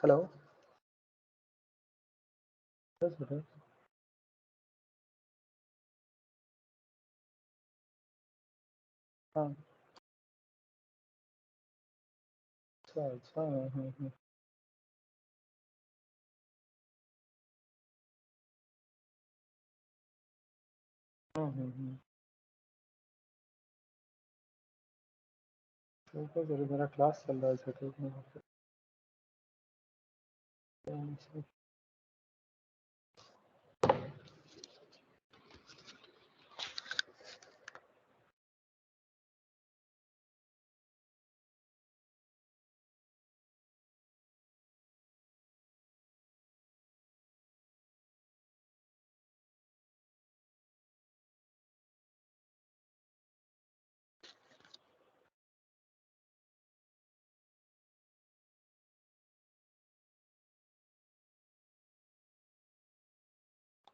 Hello. Yes, it is. हाँ, अच्छा अच्छा हम्म। ठीक है, चलो मेरा क्लास चल रहा है ऐसे ठीक है।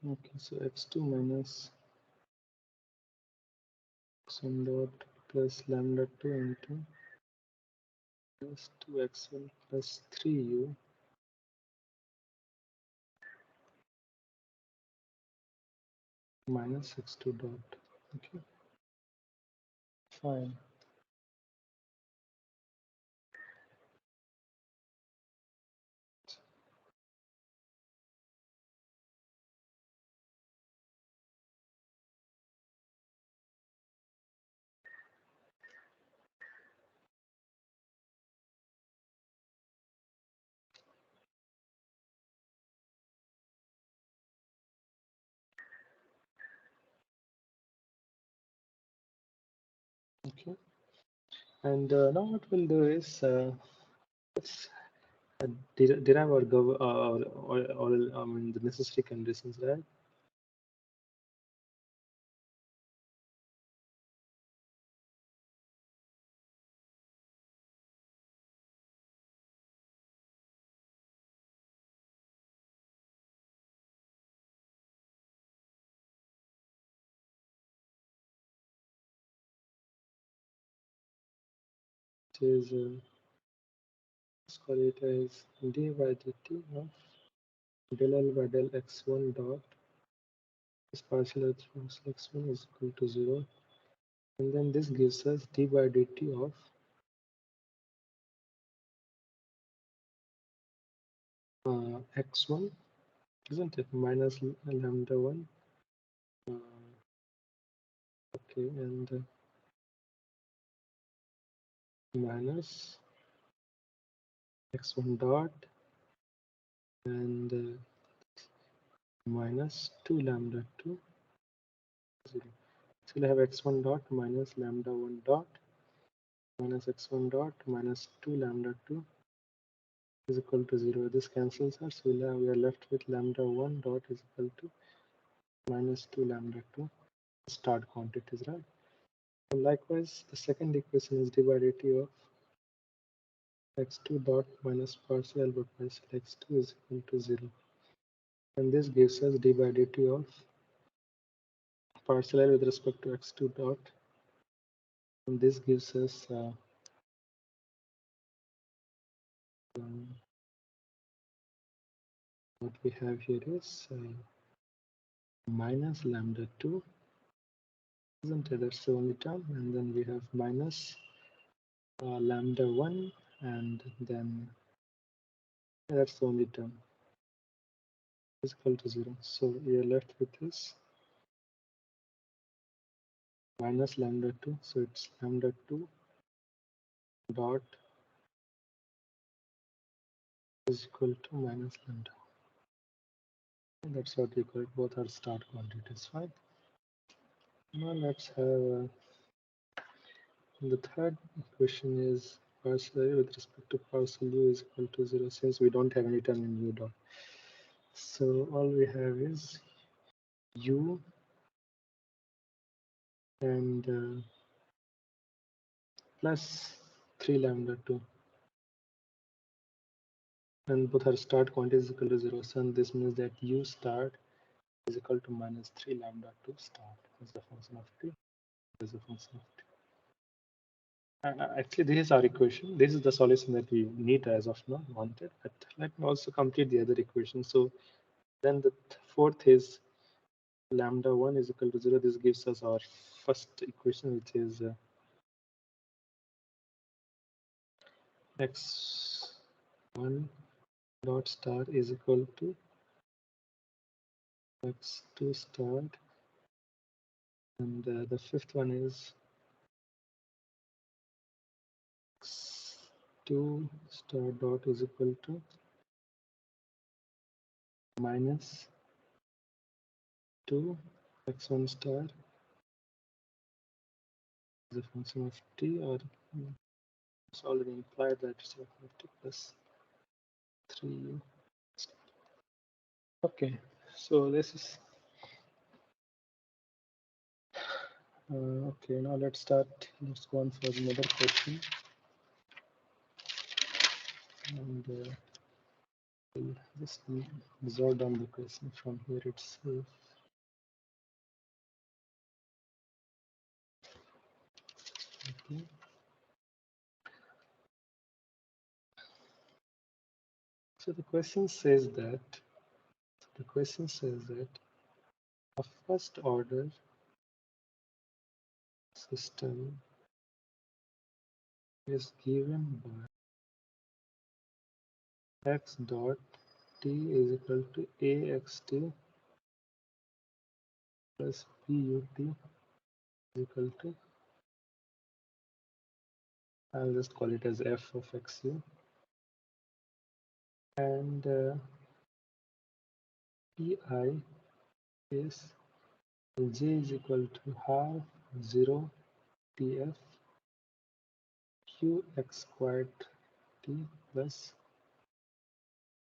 Okay, so x2 minus x1 dot plus lambda 2 into plus 2x1 plus 3u minus x2 dot. Okay, fine. Okay, and now what we'll do is let's derive or or I mean the necessary conditions, right? Which is let's call it as d by dt of del L by del x1 dot this partial x1 is equal to 0, and then this gives us d by dt of x1, isn't it, minus lambda 1. Okay, and minus x1 dot and minus 2 lambda 2 0. So we'll have x1 dot minus lambda 1 dot minus x1 dot minus 2 lambda 2 is equal to 0. This cancels out, so we are left with lambda 1 dot is equal to minus 2 lambda 2 start quantities, right? And likewise, the second equation is d by dt of x2 dot minus partial L by partial x2 is equal to 0. And this gives us d by dt of partial L with respect to x2 dot. And this gives us what we have here is minus lambda 2, isn't it? That's the only term. And then we have minus lambda 1, and then that's the only term is equal to 0. So we are left with this minus lambda 2. So it's lambda 2 dot is equal to minus lambda. And that's what we call it. Both are start quantities. Fine. Now let's have the third equation is partial with respect to partial u is equal to 0, since we don't have any term in u dot. So all we have is u and plus 3 lambda 2, and both are start quantities equal to 0. So this means that u start is equal to minus 3 lambda 2 start as a function of t, as a function of t. Actually, this is our equation. This is the solution that we need as of now, wanted. But let me also complete the other equation. So then the fourth is lambda 1 is equal to 0. This gives us our first equation, which is x1 dot star is equal to x2 star. And the fifth one is x2 star dot is equal to minus 2 x1 star is a function of t, or it's already implied that it's a function of t plus 3. Okay, so this is okay. Now let's start. Let's go on for another question, and we'll just resolve down the question from here itself. Okay. So the question says that a first order system is given by x dot t is equal to axt plus but is equal to, I'll just call it as f of xu, and pi is j is equal to half 0 tf qx squared t plus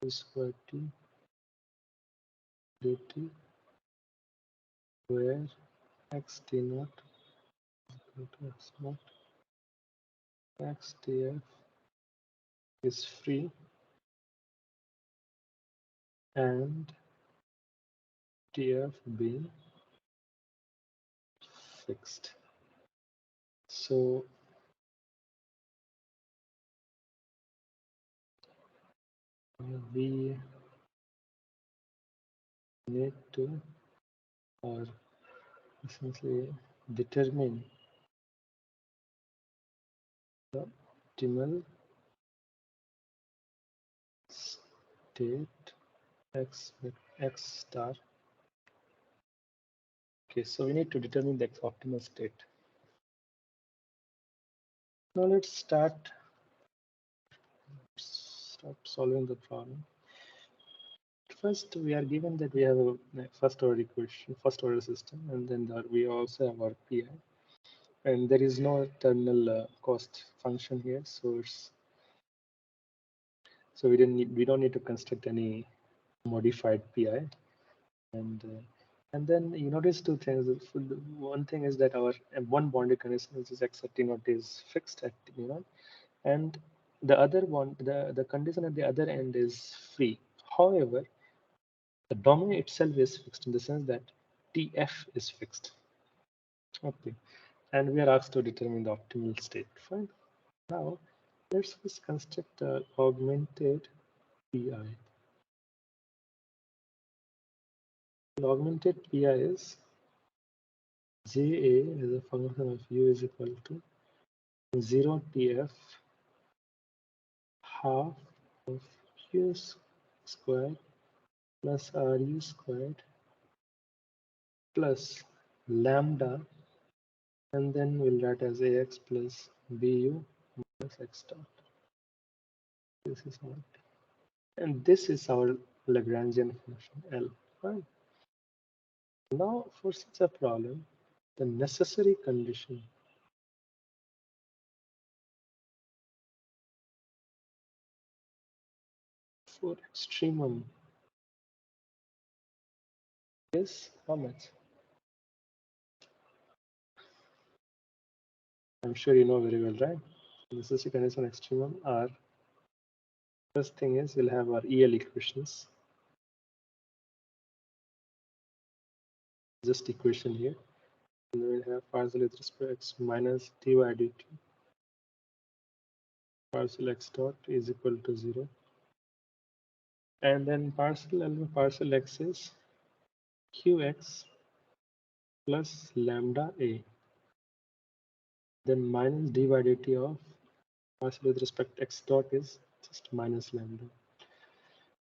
q squared t dt, where xt naught is equal to x naught, xtf is free and tf being fixed. So we need to, or essentially, determine the optimal state x with x star. Okay, so we need to determine the optimal state. Now let's start solving the problem. First, we are given that we have a first order equation, first order system, and then we also have our pi, and there is no terminal cost function here, so we don't need to construct any modified pi, and then you notice two things. One thing is that our one boundary condition, which is x at t0, is fixed at t0, and the other one, the condition at the other end is free. However, the domain itself is fixed in the sense that tf is fixed. Okay, and we are asked to determine the optimal state. Fine. Now let's first construct the augmented pi. The augmented pi is ja as a function of u is equal to 0 tf half of q squared plus ru squared plus lambda, and then we'll write as ax plus bu minus x dot. This is what, and this is our Lagrangian function L. Fine. Now for such a problem, the necessary condition for extremum is how much? I'm sure you know very well, right? Necessary condition extremum are, first thing is we'll have our EL equations, just equation here, and then we'll have partial with respect to x minus dy dt Parcel x dot is equal to 0. And then parcel x is qx plus lambda a. Then minus d by dt of parcel with respect to x dot is just minus lambda.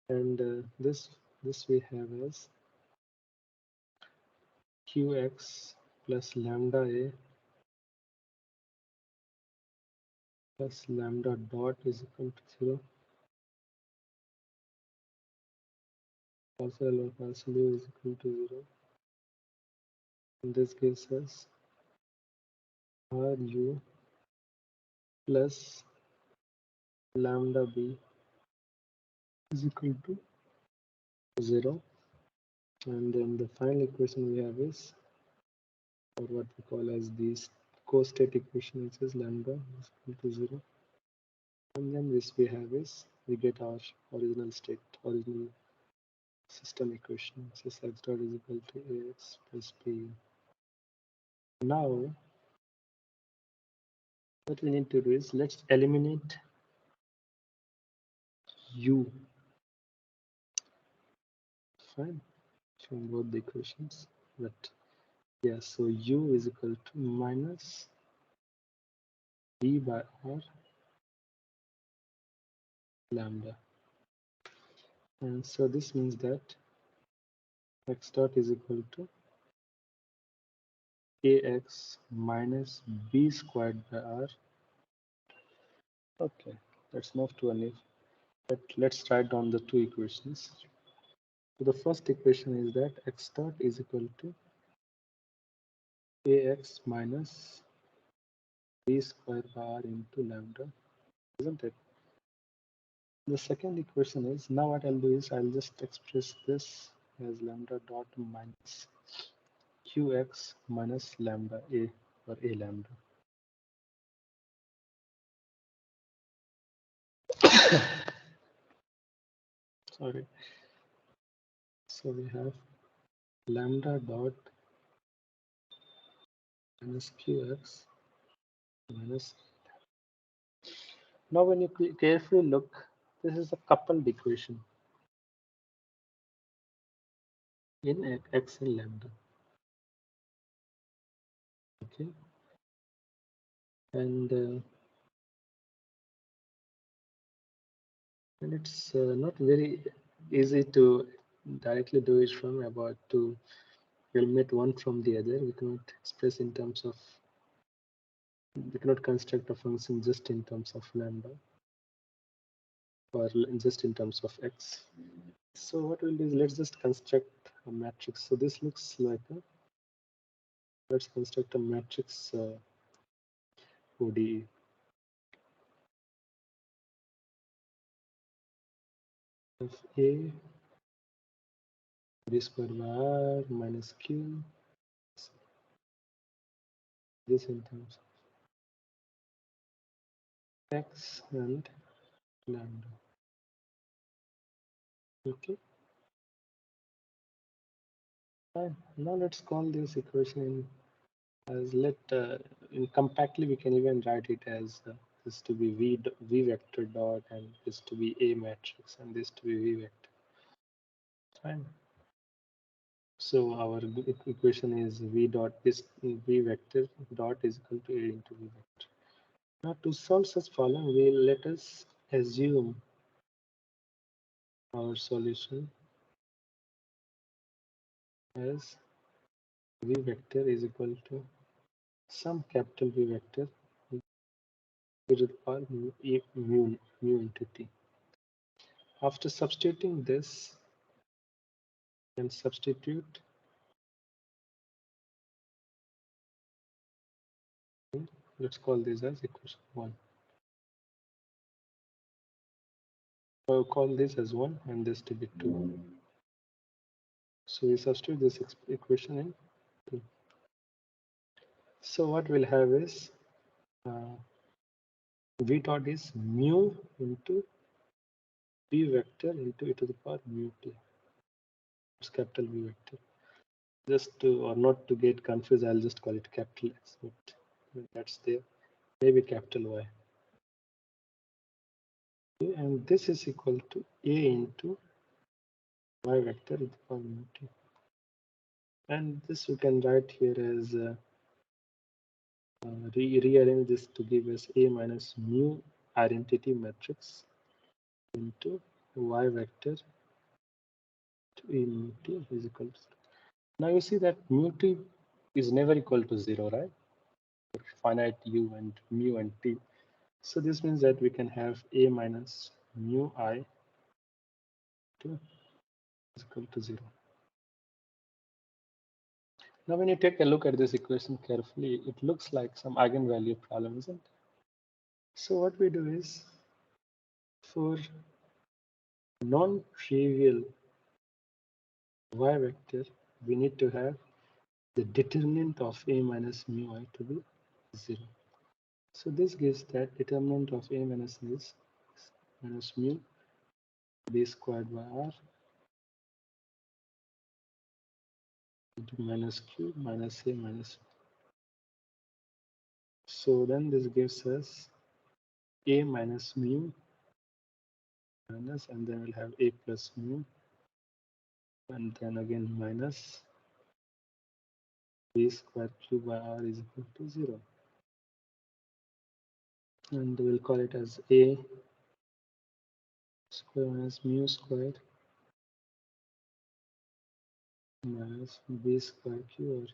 And this we have as qx plus lambda a plus lambda dot is equal to 0. Parcel or parcel u is equal to 0. And this gives us ru plus lambda b is equal to 0. And then the final equation we have is, or what we call as the co-state equation, which is lambda is equal to 0. And then this we have is, we get our original system equation, which is x dot is equal to ax plus b. Now, what we need to do is, let's eliminate u, fine, from both the equations. But yeah, so u is equal to minus b by r lambda. And so this means that x dot is equal to ax minus b squared by r. Okay, let's move to a new. Let's write down the two equations. So the first equation is that x dot is equal to ax minus b squared by r into lambda, isn't it? The second equation is, now what I'll do is I'll just express this as lambda dot minus qx minus lambda a, or a lambda. Sorry. So we have lambda dot minus qx minus. Now when you carefully look, this is a coupled equation in x and lambda. Okay, and it's not very easy to directly do it from about to eliminate one from the other. We cannot express in terms of, we cannot construct a function just in terms of lambda or just in terms of x. So what we'll do is, let's just construct a matrix. So this looks like a, let's construct a matrix ODE. Of A b square by r minus q, this in terms of x and lambda. Okay, fine. Now let's call this equation in as, in compactly we can even write it as this to be v vector dot, and this to be a matrix, and this to be v vector. Fine. So our equation is v dot, this v vector dot is equal to a into v vector. Now to solve such problem, let us assume our solution as v vector is equal to some capital V vector to the power mu into t. After substituting this, and substitute, let's call this as equation 1. I'll call this as 1 and this to be 2. So we substitute this equation in 2. So what we'll have is v dot is mu into v vector into e to the power mu t. It's capital V vector. Just to, or not to get confused, I'll just call it capital X, but that's there. Maybe capital Y. and this is equal to a into y vector to the power mu t. And this we can write here as rearrange this to give us a minus mu identity matrix into y vector to a mu t is equal to 0. Now you see that mu t is never equal to 0, right? For finite u and mu and t. So this means that we can have a minus mu I to is equal to 0. Now when you take a look at this equation carefully, it looks like some eigenvalue problem, isn't it? So what we do is, for non-trivial y vector, we need to have the determinant of a minus mu I to be 0. So this gives that determinant of a minus is minus mu b squared by r into minus q minus a minus. So then this gives us a minus mu minus, and then we'll have a plus mu, and then again minus b square q by r is equal to 0. And we'll call it as a square minus mu squared minus b square q, or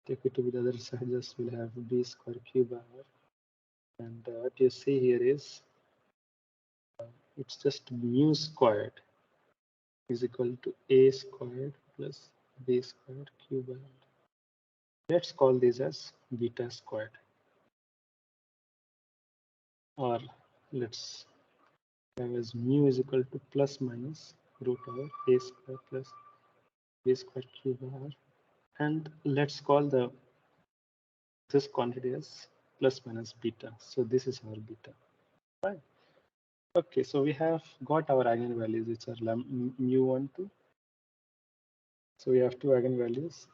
take it to the other side, just we'll have b square q by r. And what you see here is it's just mu squared is equal to a squared plus b squared q by r. Let's call this as beta squared, or let's have as mu is equal to plus minus root over a square plus b square q by r. And let's call this quantity as plus minus beta. So this is our beta. Right. Okay, so we have got our eigenvalues, which are mu1, 2. So we have two eigenvalues.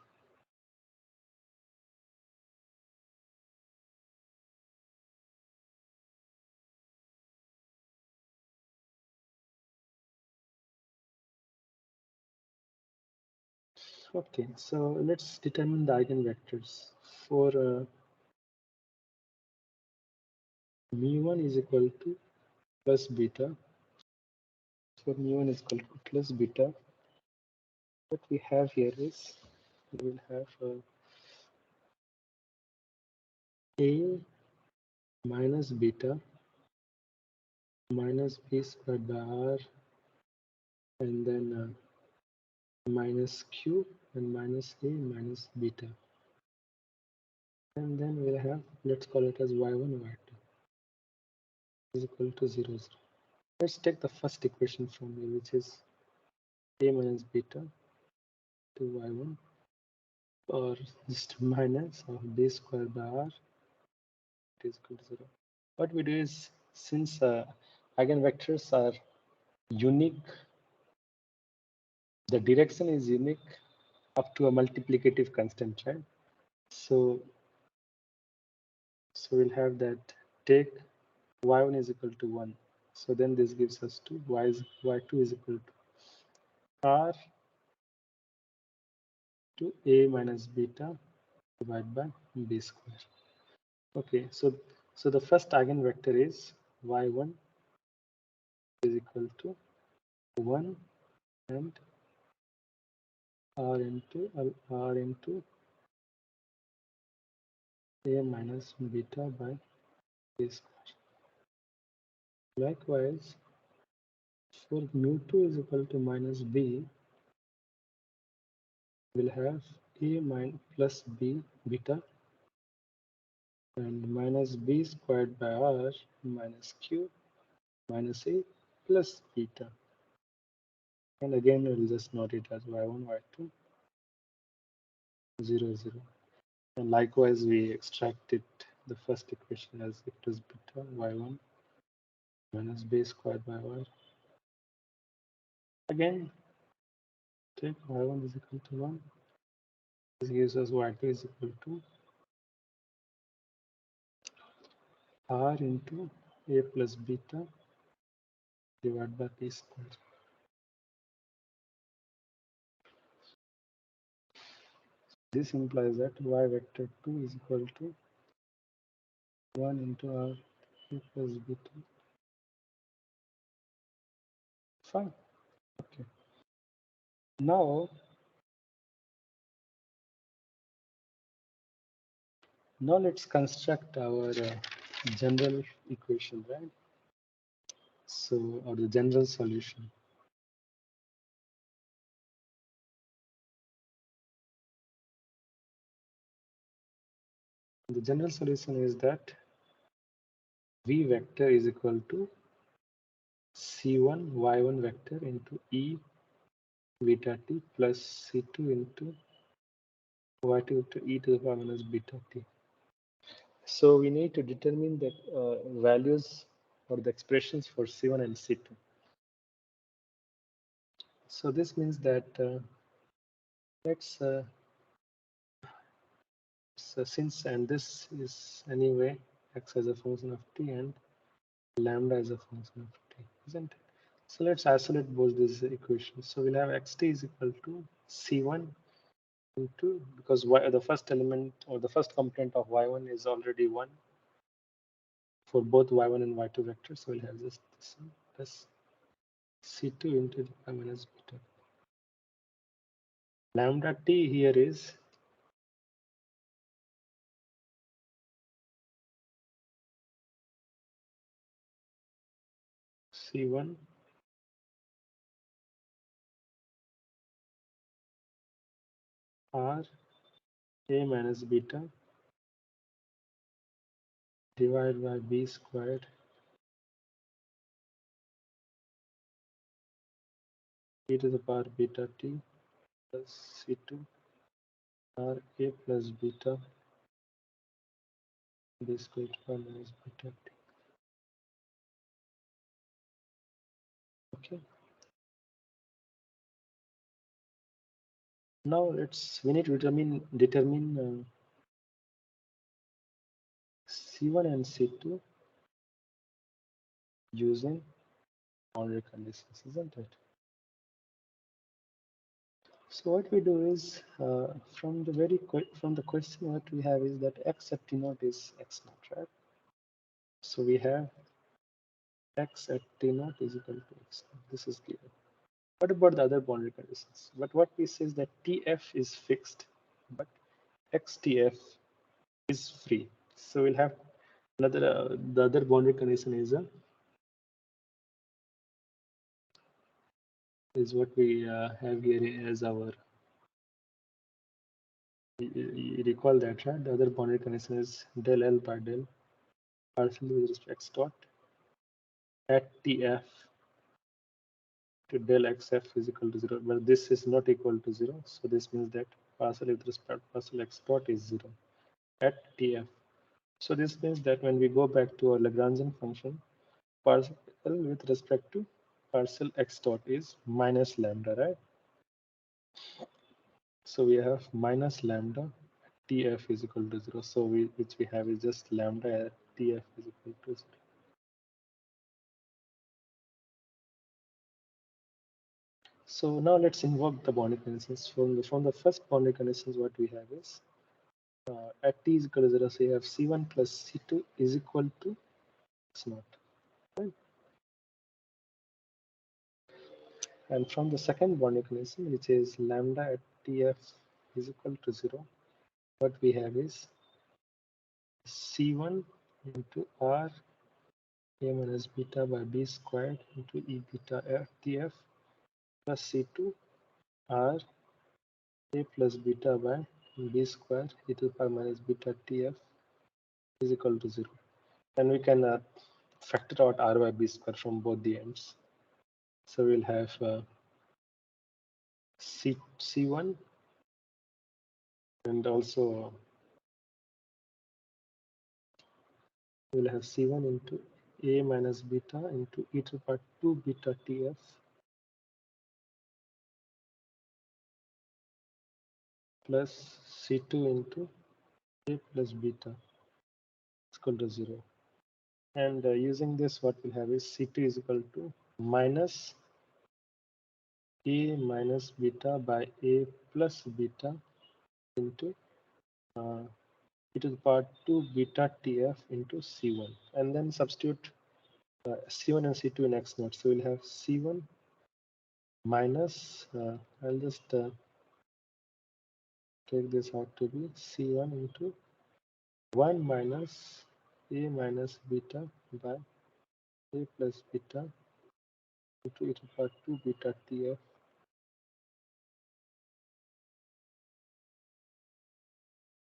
Okay, so let's determine the eigenvectors. For mu1 is equal to plus beta. For mu1 is equal to plus beta, what we have here is we will have a minus beta minus b squared by r, and then minus q and minus a minus beta. And then we'll have, let's call it as y1 y2 is equal to 0, 0. Let's take the first equation from here, which is a minus beta to y1, or just minus of b squared by r is equal to 0. What we do is, since eigenvectors are unique, the direction is unique up to a multiplicative constant, right? So we'll have that take y1 is equal to 1. So then this gives us 2. Y2 is equal to r to a minus beta divided by b square. Okay, so the first eigenvector is y1 is equal to 1 and r into a minus beta by b square. Likewise, for mu2 is equal to minus b, we'll have a minus plus b beta and minus b squared by r minus q minus a plus beta. And again, we'll just note it as y1, y2, 0, 0. And likewise, we extracted the first equation as it is beta y1 minus b squared by y. Again, take y1 is equal to 1. This gives us y2 is equal to r into a plus beta divided by p square. This implies that y vector 2 is equal to 1 into r plus beta. Fine. Okay. Now let's construct our general equation, right? So, or the general solution. The general solution is that v vector is equal to c1 y1 vector into e beta t plus c2 into y2 into e to the power minus beta t. So we need to determine the values or the expressions for c1 and c2. So this means that let's so since and this is anyway x as a function of t and lambda as a function of t, isn't it? So let's isolate both these equations. So we'll have xt is equal to c1 into, because the first element or the first component of y1 is already 1 for both y1 and y2 vectors. So we'll have just this one plus c2 into the power minus beta. Lambda t here is c1 r a minus beta divided by b squared e to the power beta t plus c2 r a plus beta b squared to the power minus beta t. Okay. Now we need to determine c1 and c2 using boundary conditions, isn't it? So what we do is from the question what we have is that x at t naught is x naught, right? So we have x at t naught is equal to x naught. This is given. What about the other boundary conditions? But what we say is that tf is fixed, but xtf is free. So we'll have another the other boundary condition is what we have here as our. You recall that, right? The other boundary condition is del L by del partially with respect to x dot at tf to del xf is equal to 0, but this is not equal to 0. So this means that partial with respect to partial x dot is 0 at tf. So this means that when we go back to our Lagrangian function, partial with respect to partial x dot is minus lambda, right? So we have minus lambda tf is equal to 0. So which we have is just lambda at tf is equal to 0. So now let's invoke the boundary conditions. From the first boundary conditions, what we have is at t is equal to 0, so you have c1 plus c2 is equal to x naught. Right? And from the second boundary condition, which is lambda at tf is equal to 0, what we have is c1 into r a minus beta by b squared into e beta f tf plus c2 r a plus beta by b squared e to the power minus beta tf is equal to 0. And we can factor out r by b square from both the ends. So we'll have c1 and also we'll have c1 into a minus beta into e to the power 2 beta tf plus c2 into a plus beta is equal to 0. And using this, what we'll have is C2 is equal to minus A minus beta by A plus beta into e to the power 2 beta TF into C1. And then substitute C1 and C2 in X naught. So we'll have C1 minus, I'll just take this out to be C1 into 1 minus A minus beta by A plus beta into e to the power 2 beta TF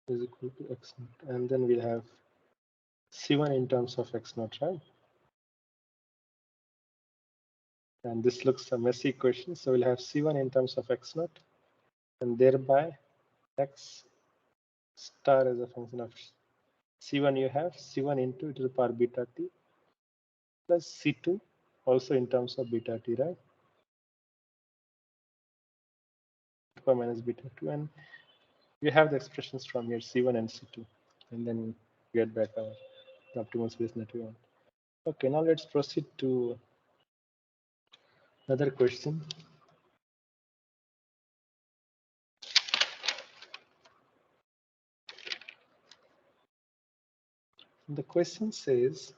is equal to X naught. And then we'll have C1 in terms of X naught, right? And this looks a messy equation. So we'll have C1 in terms of X naught and thereby X star as a function of C1 you have C1 into e to the power beta t plus C2 also in terms of beta t, right? Power minus beta 2, and we have the expressions from here C1 and C2, and then get back our the optimal space that we want. Okay, now let's proceed to another question. The question says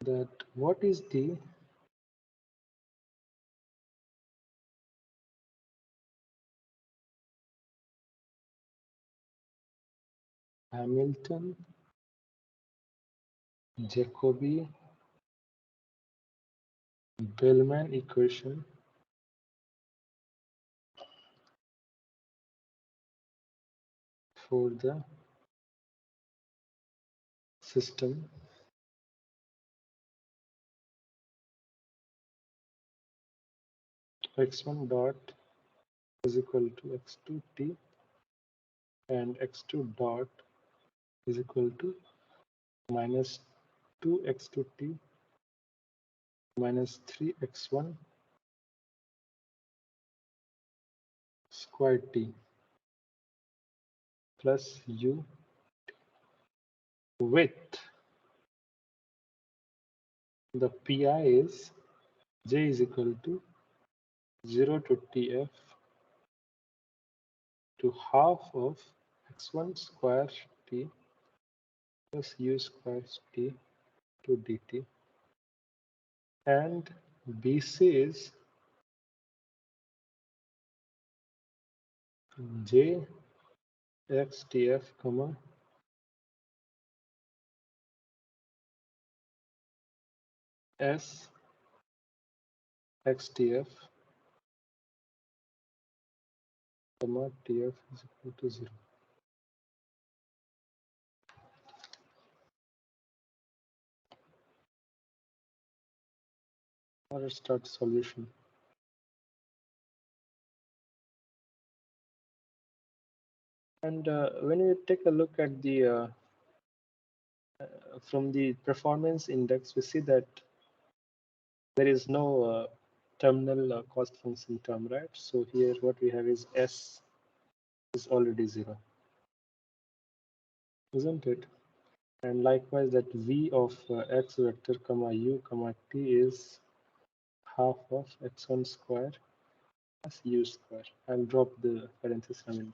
that what is the Hamilton Jacobi Bellman equation for the system x1 dot is equal to x2 t and x2 dot is equal to minus 2x2 t minus 3x1 squared t plus u with the pi is j is equal to 0 to tf to half of x1 square t plus u square t to dt, and bc is j xtf comma s xtf comma tf is equal to 0. Now let's start solution. And when you take a look at the from the performance index, we see that there is no terminal cost function term, right? So here what we have is s is already 0, isn't it? And likewise that v of x vector comma u comma t is half of x1 square plus u square. I'll drop the parenthesis, I mean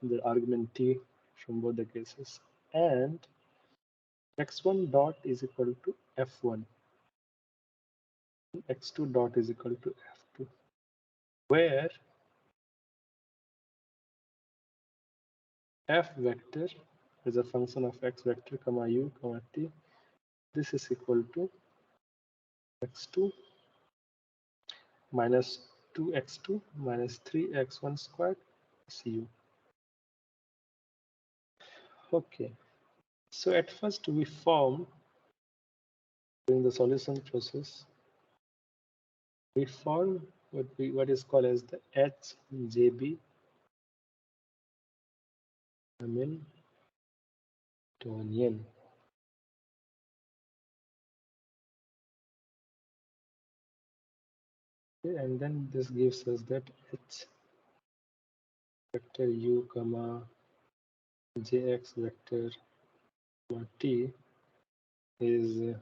the argument t from both the cases. And x1 dot is equal to f1, x2 dot is equal to f2, where f vector is a function of x vector comma u comma t. This is equal to x2 minus 2x2 minus 3x1 squared plus u. Okay, so at first we form, during the solution process, we form what is called as the HJB Hamiltonian. Okay, and then this gives us that vector u comma jx vector comma t is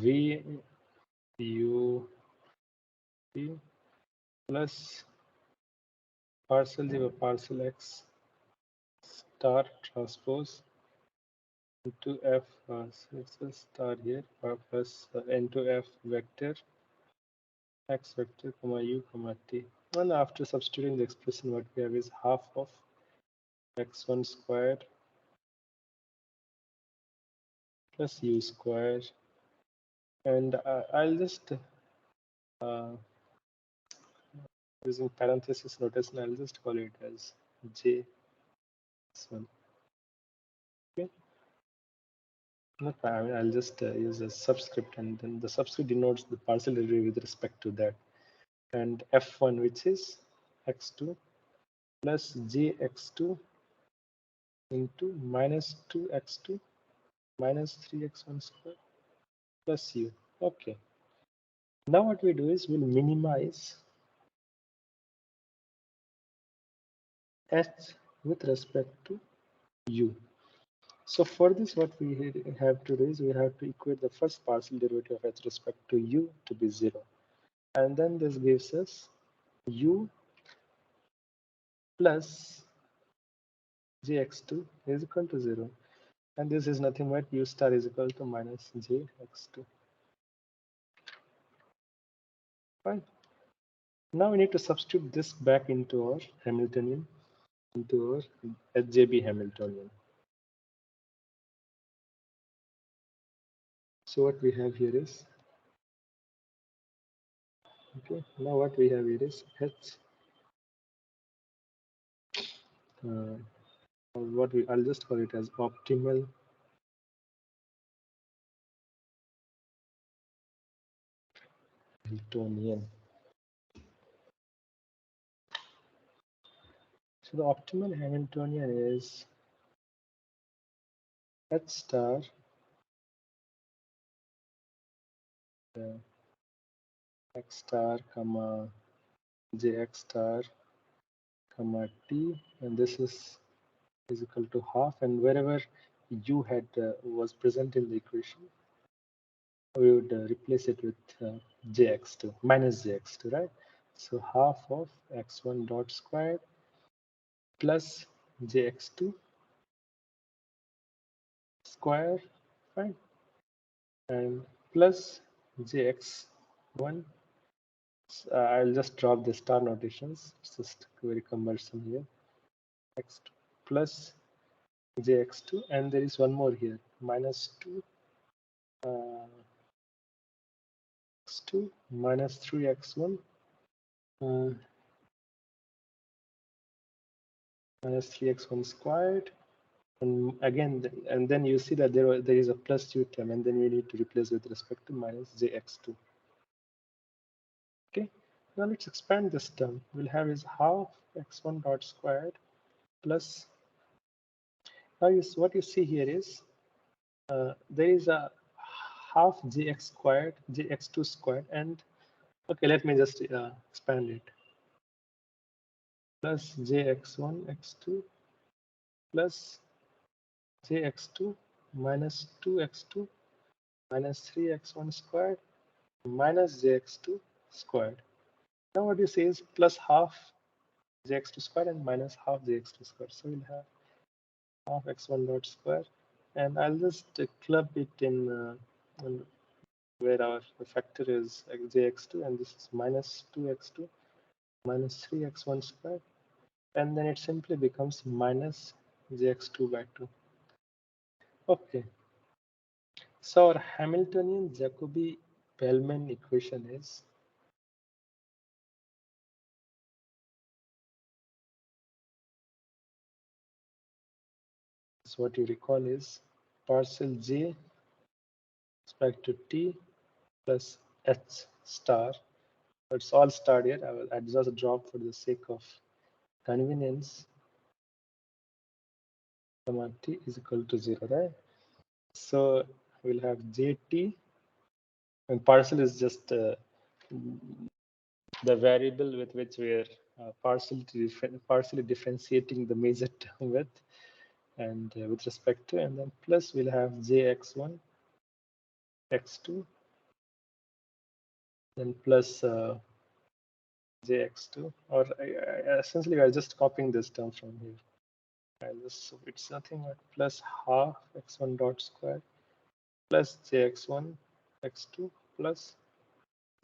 v u t plus parcel j over parcel x star transpose into f so it's a star here plus into f vector x vector comma u comma t. And after substituting the expression, what we have is half of x1 squared plus u squared, and I'll just using parenthesis notation, I'll just call it as j1. Okay. Not, I mean, I'll just use a subscript, and then the subscript denotes the partial derivative with respect to that. And f1, which is x2 plus jx2 into minus 2x2 minus 3x1 squared plus u. Okay. Now what we do is we'll minimize h with respect to u. So for this, what we have to do is we have to equate the first partial derivative of with respect to u to be 0. And then this gives us u plus jx2 is equal to 0. And this is nothing but u star is equal to minus jx2. Fine. Now we need to substitute this back into our Hamiltonian, into our HJB Hamiltonian. So what we have here is, okay, now what we have here is H, I'll just call it as optimal Hamiltonian. So the optimal Hamiltonian is H star x star comma jx star comma t, and this is equal to half, and wherever u had was present in the equation, we would replace it with jx2 minus jx2, right? So half of x1 dot squared plus jx2 square, fine, and plus jx1. I'll just drop the star notations. It's just very cumbersome here. X2 plus jx2, and there is one more here, minus 2 x2 minus 3x1 minus 3x1 squared, and again, and then you see that there is a plus u term, and then we need to replace with respect to minus jx2. Okay, now let's expand this term. We'll have is half x1 dot squared plus, now what you see here is there is a half jx squared, jx2 squared, and okay, let me just expand it, plus jx1 x2 plus jx2 minus 2x2 minus 3x1 squared minus jx2 squared. Now what you say is plus half jx2 squared and minus half jx2 squared. So we'll have half x1 dot square, and I'll just club it in where our factor is jx2, and this is minus 2x2 minus 3x1 squared, and then it simply becomes minus jx2 by 2. Okay, so our Hamiltonian Jacobi Bellman equation is so what you recall is partial j respect to t plus h star. It's all starred here. I just drop for the sake of convenience. Comma t is equal to 0, right? So we'll have jt, and partial is just the variable with which we are partially differentiating the major term with, and with respect to, and then plus we'll have jx1 x2, then plus jx2, or essentially we are just copying this term from here. So it's nothing but plus half x1 dot square plus jx1 x2 plus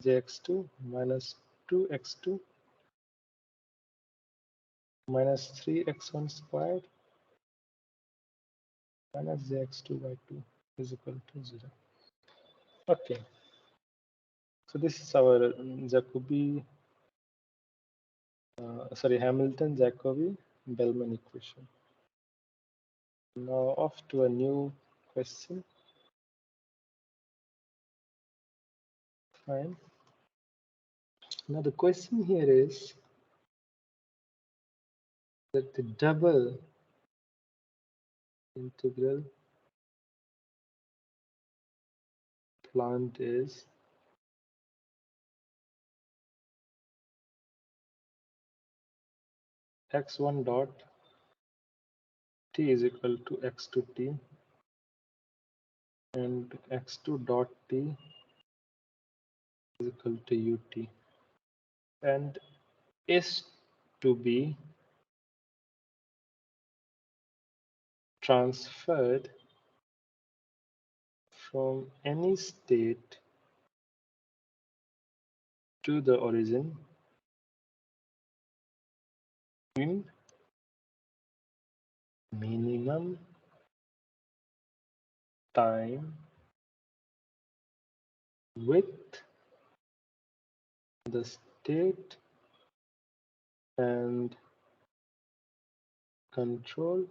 jx2 minus 2x2 minus 3x1 squared minus jx2 by 2 is equal to 0. Okay, so this is our Jacobi, Hamilton-Jacobi-Bellman equation. Now off to a new question. Fine. Now the question here is that the double integral plant is x1 dot t is equal to x2 t and x2 dot t is equal to ut and is to be transferred from any state to the origin in minimum time with the state and control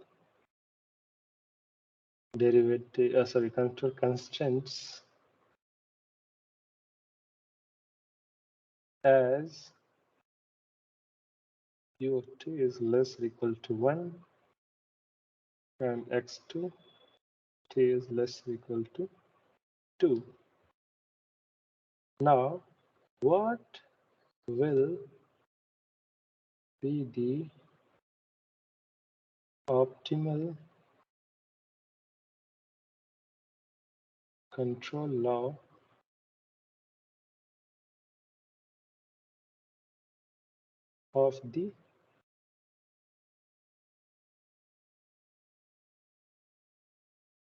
control constraints as u of t is less or equal to 1 and x2 t is less or equal to 2. Now, what will be the optimal control law of the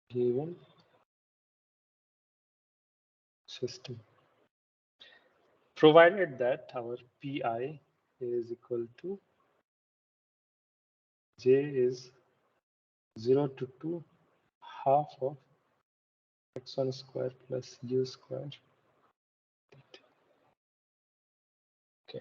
given system, provided that our pi is equal to j is 0 to 2 half of x1 square plus u square. Okay.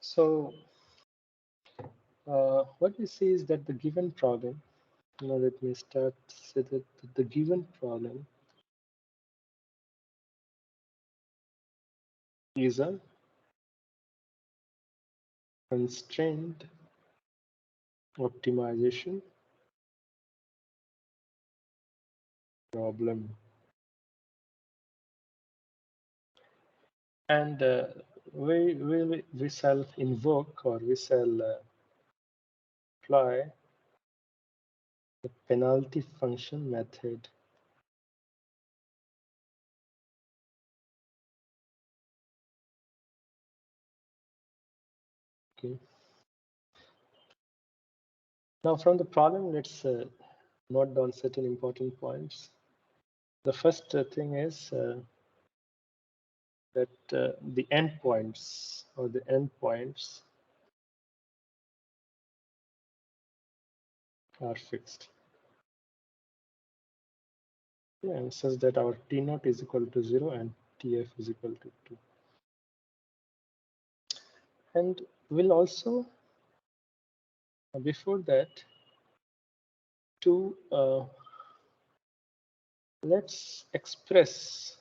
So what we see is that the given problem, let me start say that the given problem is a constraint optimization problem. And we shall invoke, or we shall apply the penalty function method. Okay. Now from the problem, let's note down certain important points. The first thing is that the endpoints, or the endpoints, are fixed. Yeah, and such that our T naught is equal to 0 and TF is equal to 2. And we'll also, before that, let's express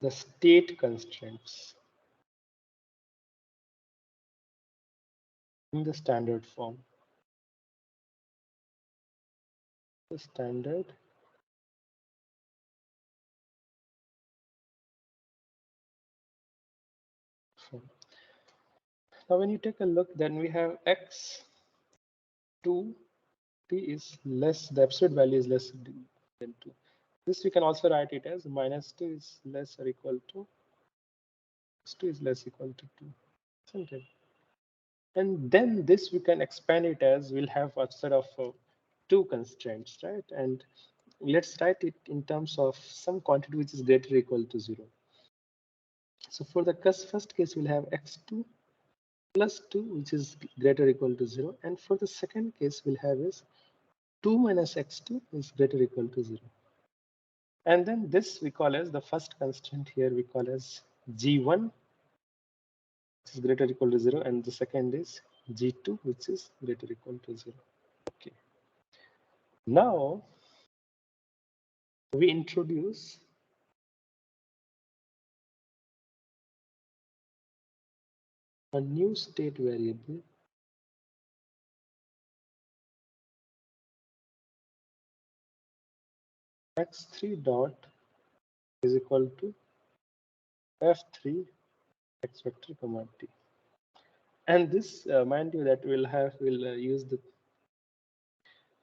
the state constraints in the standard form. The standard form. Now, when you take a look, then we have x2 t is less, the absolute value is less than 2. This we can also write it as -2 is less or equal to, x2 is less equal to 2, isn't it? And then this we can expand it as, we'll have a set of two constraints, right? And let's write it in terms of some quantity which is greater or equal to 0. So for the first case, we'll have x2 plus 2, which is greater or equal to 0. And for the second case, we'll have is 2 minus x2 is greater or equal to 0. And then this we call as the first constraint here, we call as g1, which is greater or equal to 0. And the second is g2, which is greater or equal to 0. Okay. Now we introduce a new state variable x3 dot is equal to f3 x vector comma t. And this, mind you, that we'll use the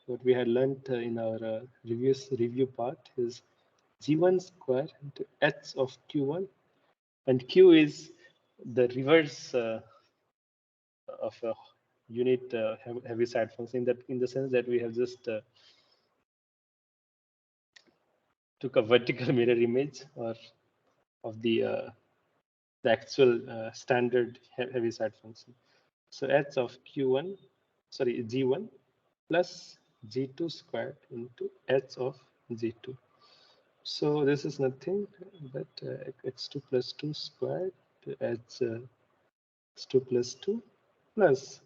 what we had learned in our review part is g1 square into h of q1, and q is the reverse of a unit heaviside function, that in the sense that we have just took a vertical mirror image or of the actual standard heaviside function. So h of q1, sorry, g1 plus g2 squared into h of g2. So this is nothing but x2 plus 2 squared to h x2 plus 2 plus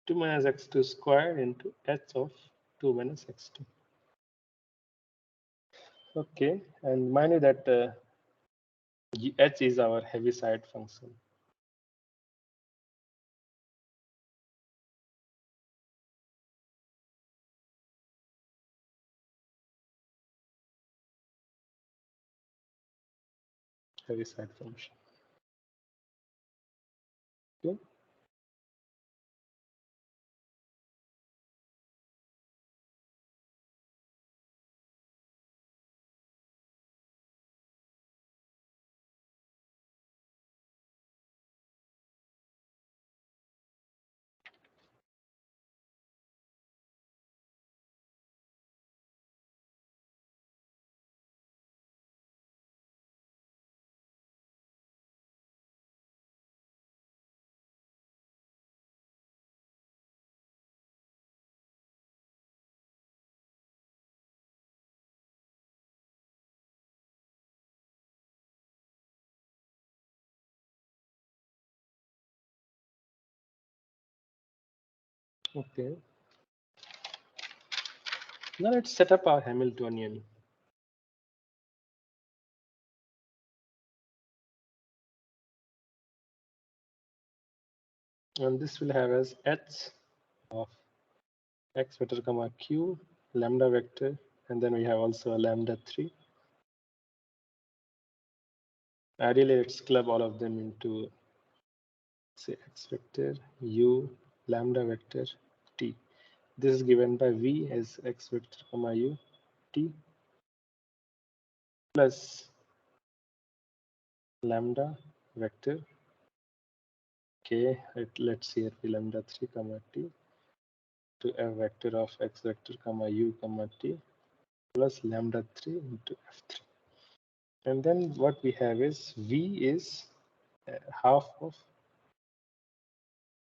2 minus x2 squared into h of 2 minus x2. Okay, and mind you that h is our heaviside function. Heaviside function. Okay. Okay. Now let's set up our Hamiltonian. And this will have as h of x vector comma q lambda vector, and then we have also a lambda 3 Ideally, let's club all of them into, say, x vector u lambda vector t. This is given by v as x vector comma u t plus lambda vector k. Let's see here, p lambda 3 comma t to f vector of x vector comma u comma t plus lambda 3 into f3. And then what we have is v is half of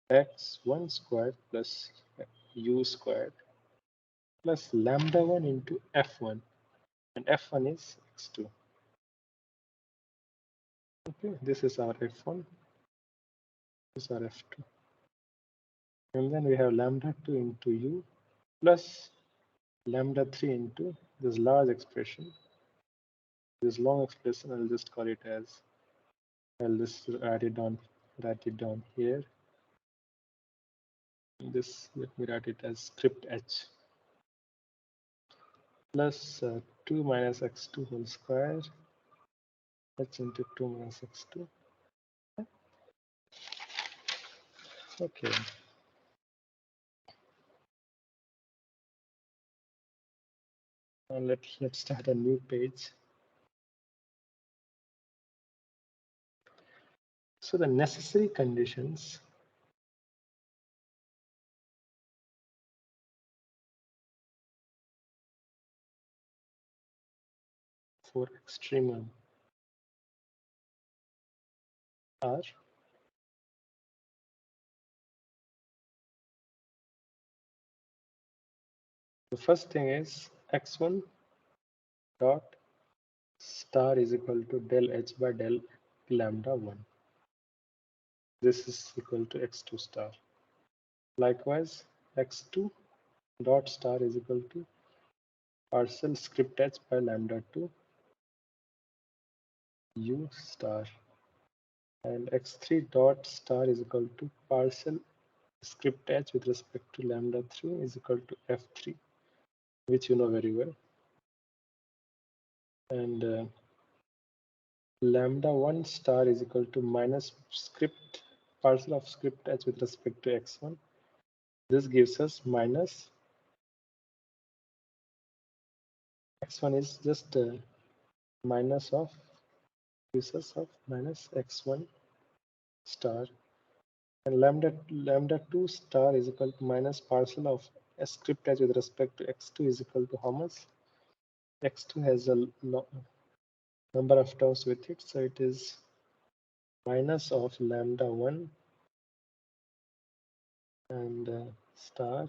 x1 squared plus u squared plus lambda 1 into f1, and f1 is x2. Okay, this is our f1, this is our f2. And then we have lambda 2 into u plus lambda 3 into this large expression, this long expression. I'll just call it as, I'll just write it down here. This, let me write it as script h plus 2 minus x2 whole square h into 2 minus x2. Okay. Now let's start a new page. So the necessary conditions for extremum are the first thing is x1 dot star is equal to del h by del lambda 1. This is equal to x2 star. Likewise, x2 dot star is equal to partial script h by lambda 2 u star, and x3 dot star is equal to partial script h with respect to lambda 3 is equal to f3, which you know very well. And lambda 1 star is equal to minus script partial of script h with respect to x1. This gives us minus x1 is just minus of, gives us of minus x1 star, and lambda 2 star is equal to minus partial of a script h with respect to x2 is equal to how much? X2 has a number of terms with it, so it is minus of lambda 1 and star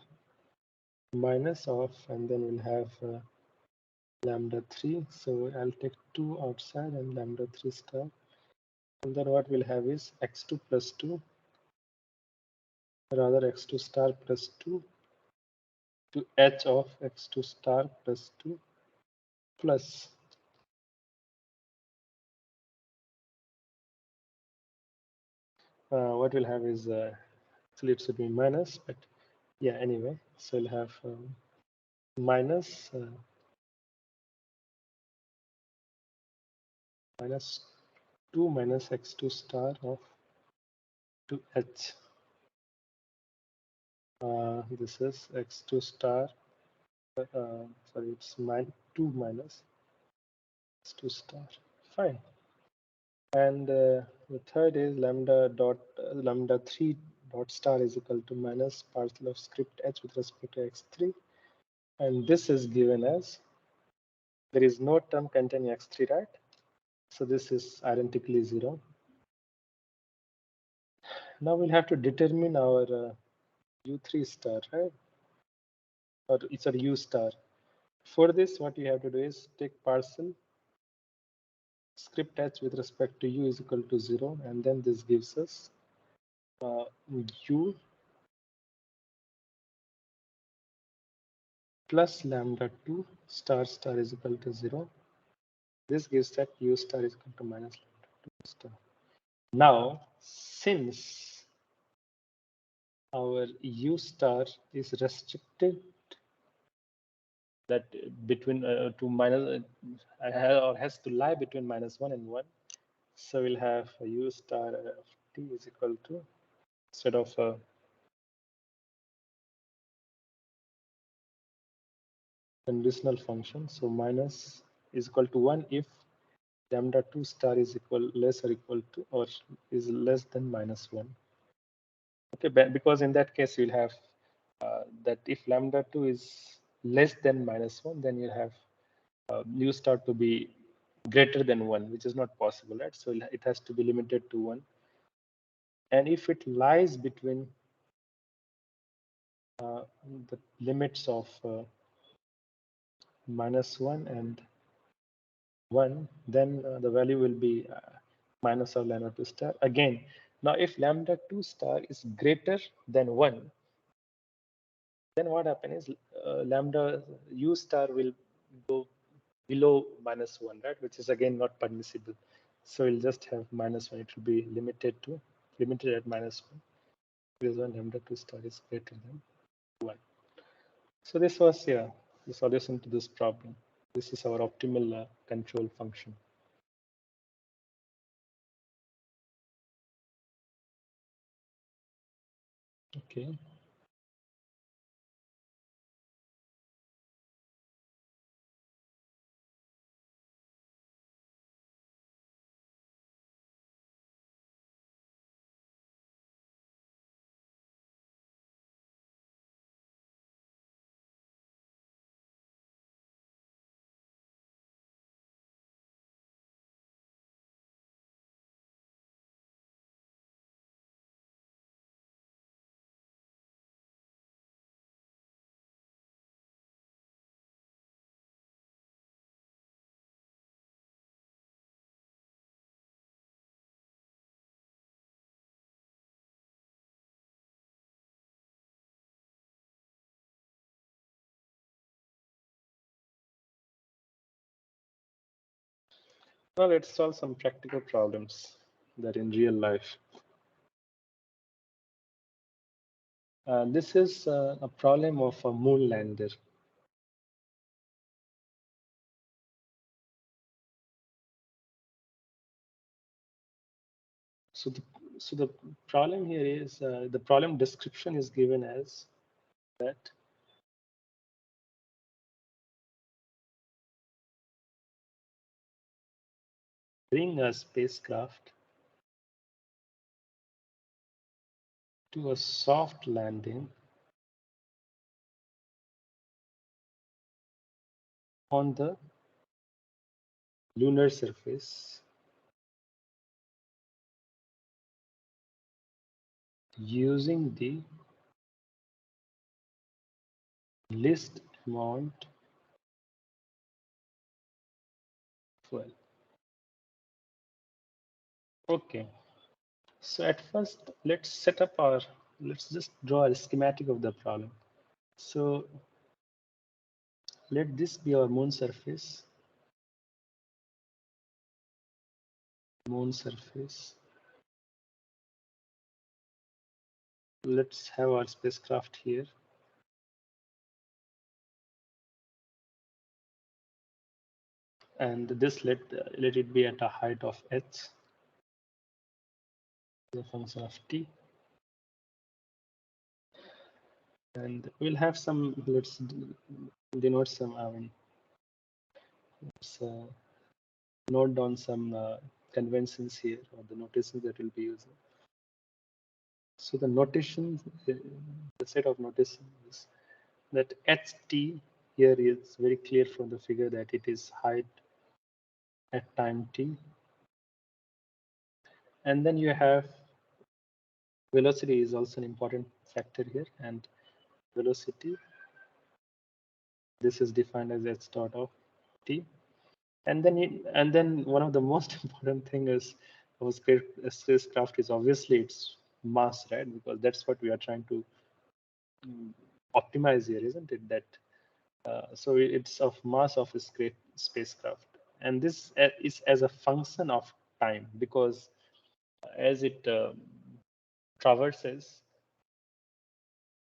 minus of, and then we'll have lambda 3. So I'll take 2 outside and lambda 3 star. And then what we'll have is x2 plus 2, rather x2 star plus 2 to h of x2 star plus 2 plus what we'll have is actually it should be minus, but yeah, anyway, so we'll have minus minus 2 minus x2 star of 2h. This is x2 star, sorry, it's 2 minus x2 star. Fine. And the third is lambda 3 dot star is equal to minus partial of script h with respect to x3. And this is given as, there is no term containing x3, right? So this is identically 0. Now we'll have to determine our u3 star, right? Or it's a u star. For this, what you have to do is take partial script h with respect to u is equal to 0, and then this gives us u plus lambda 2 star star is equal to 0. This gives that u star is equal to minus lambda 2 star. Now, since our u star is restricted that between to minus or has to lie between -1 and 1, So we'll have u star of t is equal to, instead of conditional function, so minus is equal to 1 if lambda 2 star is less or equal to or is less than minus 1. Okay, because in that case you'll have that if lambda 2 is less than minus 1, then you have u star to be greater than 1, which is not possible, right? So it has to be limited to 1. And if it lies between the limits of -1 and 1, then the value will be minus of lambda 2 star. Again, now if lambda 2 star is greater than 1, then what happens is lambda u star will go below -1, right? Which is again not permissible. So we'll just have -1. It will be limited at -1 because when lambda 2 star is greater than 1. So this was, yeah, the solution to this problem. This is our optimal control function. Okay. Well, let's solve some practical problems that in real life. This is a problem of a moon lander. So the so the problem here is the problem description is given as that bring a spacecraft to a soft landing on the lunar surface using the least amount of fuel. Okay. So at first, let's just draw a schematic of the problem. So let this be our moon surface. Moon surface. Let's have our spacecraft here. And this let it be at a height of h, the function of t. And we'll have some, let's denote some, let's note down some conventions here, or the notations that we'll be using. So the notation, the set of notations that ht here is very clear from the figure that it is height at time t. And then you have velocity is also an important factor here, and velocity, this is defined as h dot of t. And then one of the most important thing is our spacecraft is obviously its mass, right? Because that's what we are trying to optimize here, isn't it? That so it's of mass of a spacecraft, and this is as a function of time, because as it traverses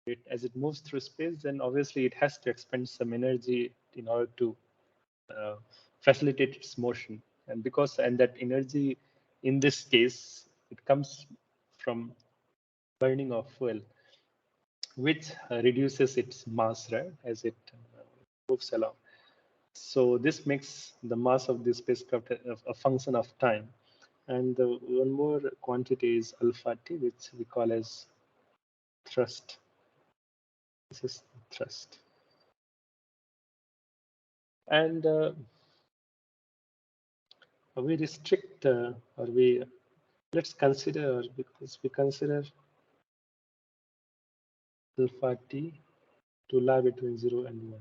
it, as it moves through space, then obviously it has to expend some energy in order to uh, facilitate its motion, and that energy in this case, it comes from burning of fuel, which reduces its mass, right, as it moves along. So this makes the mass of this spacecraft a function of time. And the one more quantity is alpha t, which we call as thrust. This is thrust. And we restrict, or we let's consider, because we consider alpha t to lie between 0 and 1.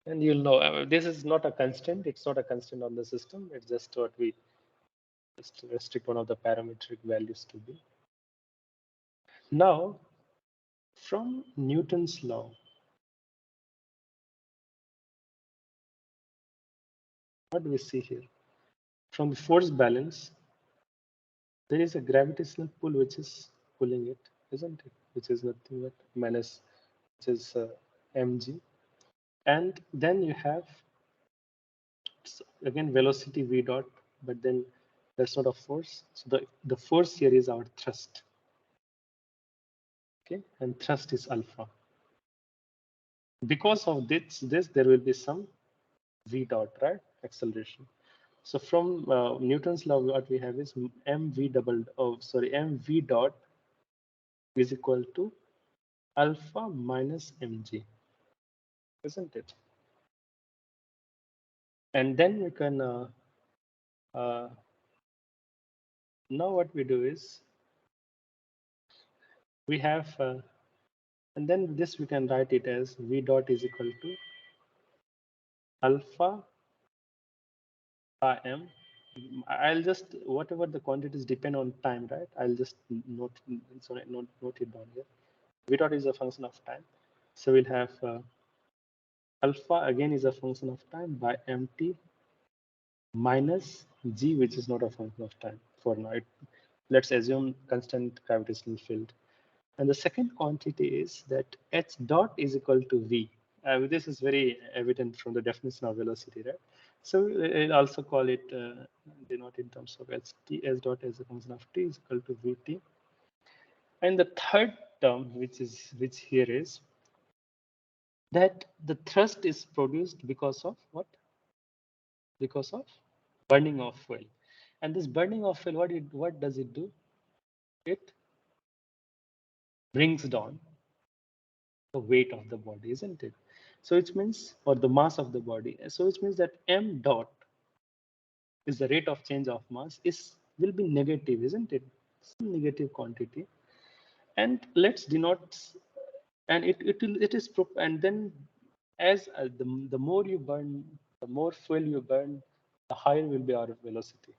And you'll know this is not a constant. It's not a constant on the system. It's just what we just restrict one of the parametric values to be. Now, from Newton's law, what do we see here? From the force balance, there is a gravitational pull which is pulling it, isn't it? Which is nothing but minus, which is mg. And then you have again velocity v dot, but then that's not a force. So the force here is our thrust. Okay, and thrust is alpha. Because of this there will be some v dot, right? Acceleration. So from Newton's law, what we have is mv dot is equal to alpha minus mg, isn't it? And then we can uh, now what we do is we have and then this we can write it as v dot is equal to alpha m. I'll just whatever the quantities depend on time, right? I'll just note it down here. V dot is a function of time, so we'll have alpha again is a function of time by mt minus g, which is not a function of time for now. Let's assume constant gravitational field. And the second quantity is that h dot is equal to v. This is very evident from the definition of velocity, right? So we'll also call it denote in terms of h dot as a function of t is equal to vt. And the third term, which here is that the thrust is produced because of what? Because of burning of fuel. And this burning of fuel, what does it do? It brings down the weight of the body, isn't it? So it means, or the mass of the body. So it means that m dot is the rate of change of mass is will be negative, isn't it? Some negative quantity. And let's denote, and it is and then as the more you burn, the more fuel you burn, the higher will be our velocity,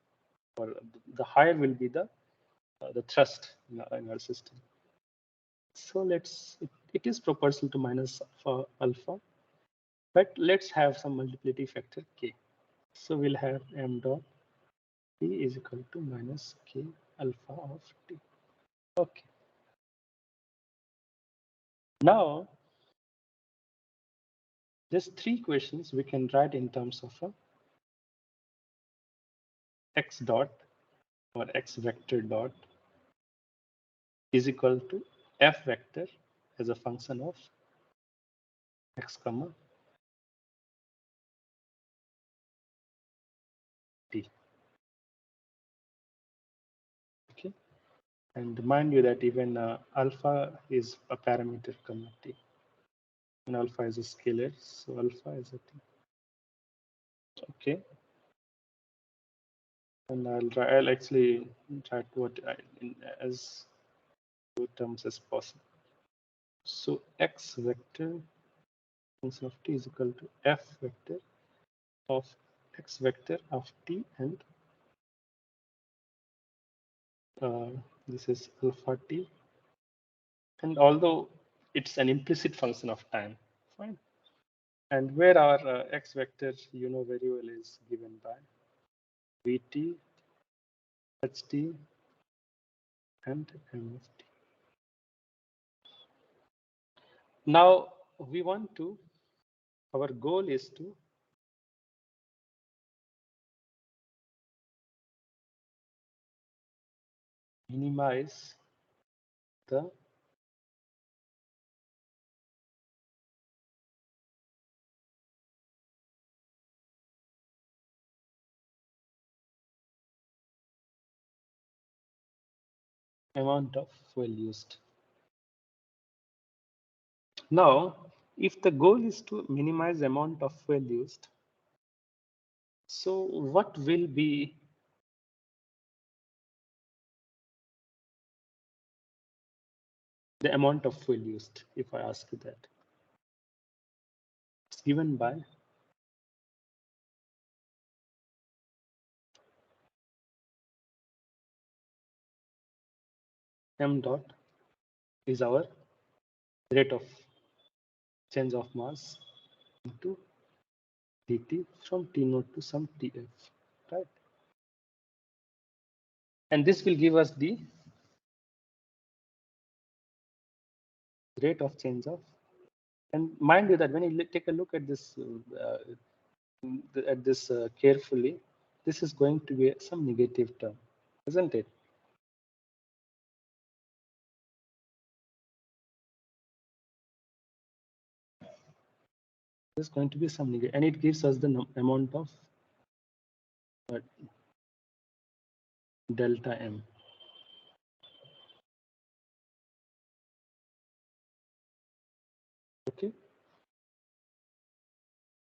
or the higher will be the thrust in our system. So it is proportional to minus alpha, but let's have some multiplicity factor k. So we'll have m dot t is equal to minus k alpha of t. Okay. Now, there's three questions we can write in terms of a x dot or x vector dot is equal to f vector as a function of x comma t. Okay, and mind you that even alpha is a parameter comma t, and alpha is a scalar, so alpha is a t. Okay, and I'll actually try to what in as two terms as possible. So x vector function of t is equal to f vector of x vector of t, and this is alpha t. And although it's an implicit function of time, fine. And where our x vector, you know very well, is given by vt, ht, and mft. Now we want to, our goal is to minimize the amount of fuel used. Now, if the goal is to minimize the amount of fuel used, so what will be the amount of fuel used, if I ask you that? It's given by m dot is our rate of change of mass into dt from T naught to some Tf, right? And this will give us the rate of change of. And mind you that when you take a look at this carefully, this is going to be some negative term, isn't it? There's going to be some negative, and it gives us the amount of uh, delta m. Okay,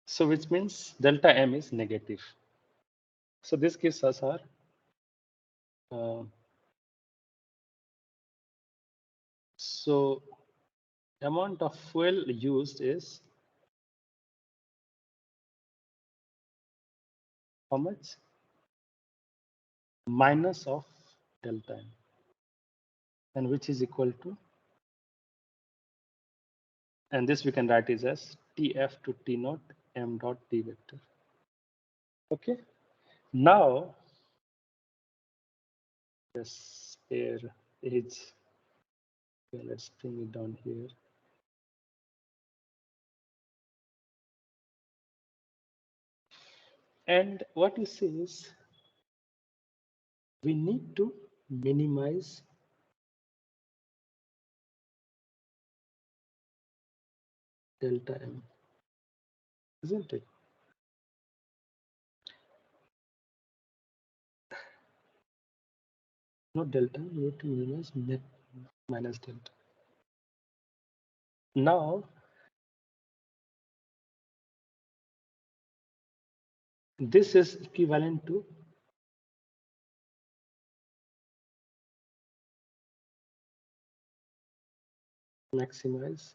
so which means delta m is negative. So this gives us our so amount of fuel used is how much? Minus of delta m, and which is equal to, and this we can write is as Tf to T naught m dot d vector. Okay, now this air is, okay, let's bring it down here. And what you see is we need to minimize delta m, isn't it? Not delta, we need to minimize net minus delta. Now, this is equivalent to maximize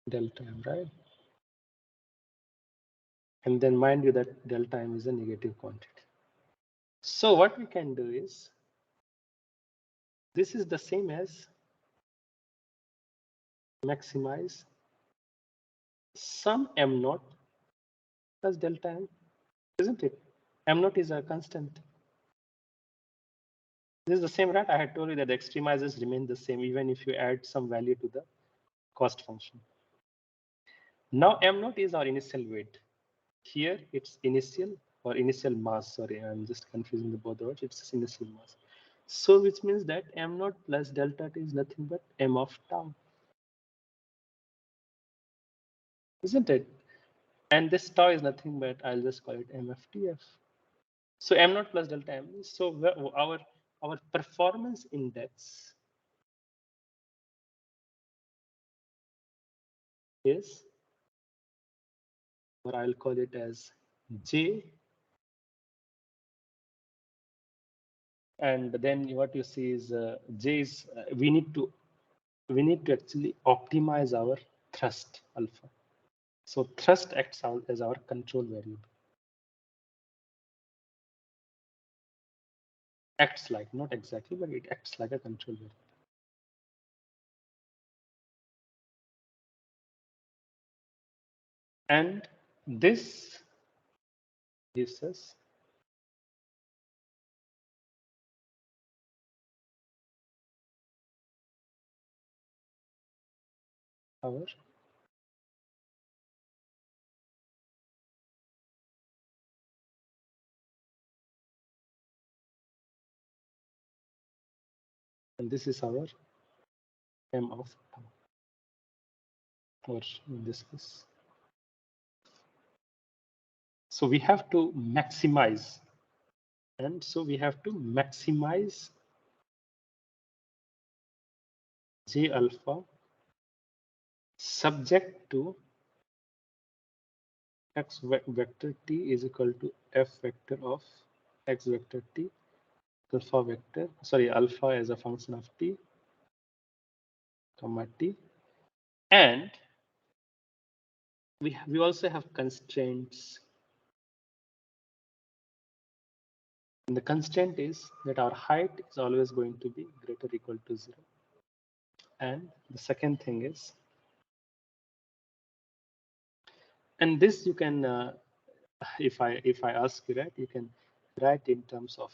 delta m, right? And then mind you that delta m is a negative quantity. So what we can do is, this is the same as maximize some m naught plus delta m, isn't it? M naught is a constant. This is the same, right? I had told you that the extremizers remain the same even if you add some value to the cost function. Now m naught is our initial weight. Here it's initial or initial mass. Sorry, I'm just confusing the both words. It's initial mass. So which means that m naught plus delta t is nothing but m of tau, isn't it? And this tau is nothing but, I'll just call it m of tf. So m naught plus delta m. So our performance index is, or I'll call it as J, and then what you see is J is we need to actually optimize our thrust alpha. So thrust acts out as our control variable. Acts like, not exactly, but it acts like a control variable. And this gives us our And this is our m of tau, or in this case. So we have to maximize, and so we have to maximize J alpha subject to x vector t is equal to f vector of x vector t, alpha vector, sorry, alpha as a function of t, comma t. And we also have constraints. And the constraint is that our height is always going to be greater or equal to 0. And the second thing is, and this you can, if I ask you, right, you can write in terms of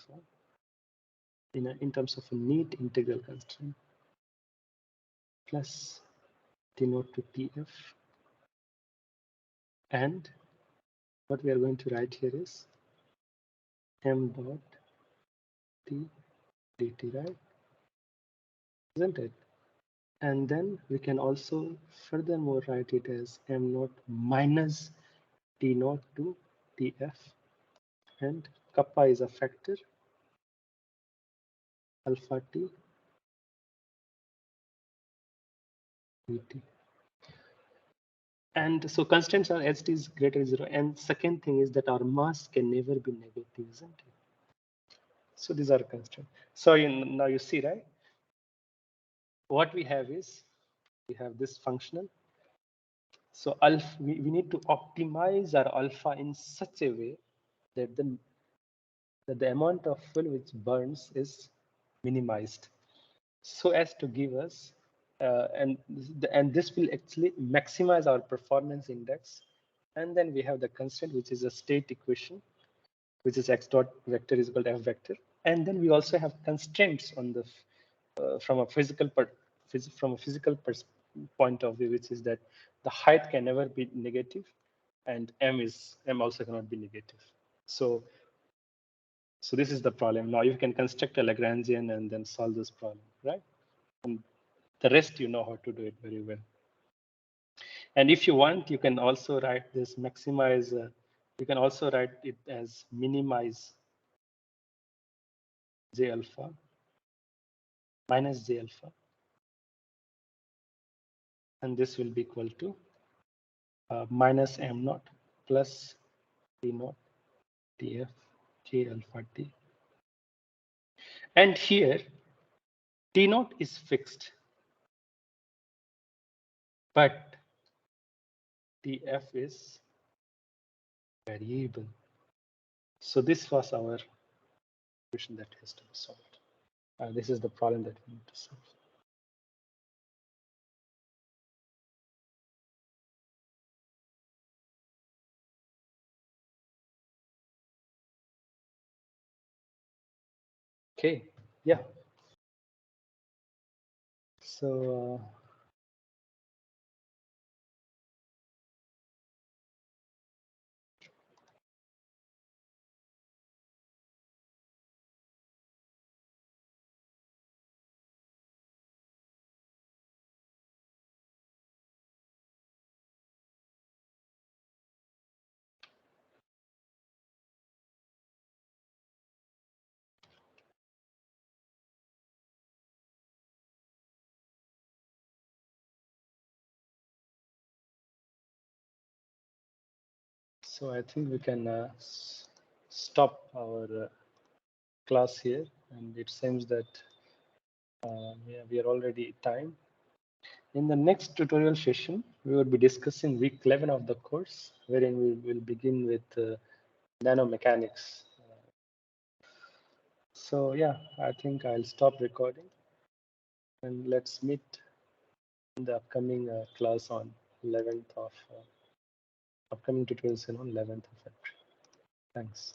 in terms of a neat integral constraint plus t naught to tf, and what we are going to write here is m dot t dt, right? Isn't it? And then we can also furthermore write it as m naught minus t naught to tf, and kappa is a factor, alpha t dt. And so constants are h t is greater than 0. And second thing is that our mass can never be negative, isn't it? So these are constraints. So now you see, right? What we have is, we have this functional. So alpha, we need to optimize our alpha in such a way that the amount of fuel which burns is minimized, so as to give us, and this will actually maximize our performance index. And then we have the constant, which is a state equation, which is x dot vector is equal to f vector. And then we also have constraints on the from a physical point of view, which is that the height can never be negative, and m also cannot be negative. So this is the problem. Now you can construct a Lagrangian and then solve this problem, right? And the rest you know how to do it very well. And if you want, you can also write this maximize. You can also write it as minimize J alpha minus J alpha, and this will be equal to minus m naught plus t naught tf J alpha t. And here t naught is fixed, but tf is variable. So this was our equation that has to be solved. This is the problem that we need to solve. Okay, yeah. So I think we can stop our class here, and it seems that we are already time. In the next tutorial session, we will be discussing week 11 of the course, wherein we will begin with nanomechanics. So yeah, I think I'll stop recording, and let's meet in the upcoming class on 11th of upcoming tutorials on 11th of April. Thanks.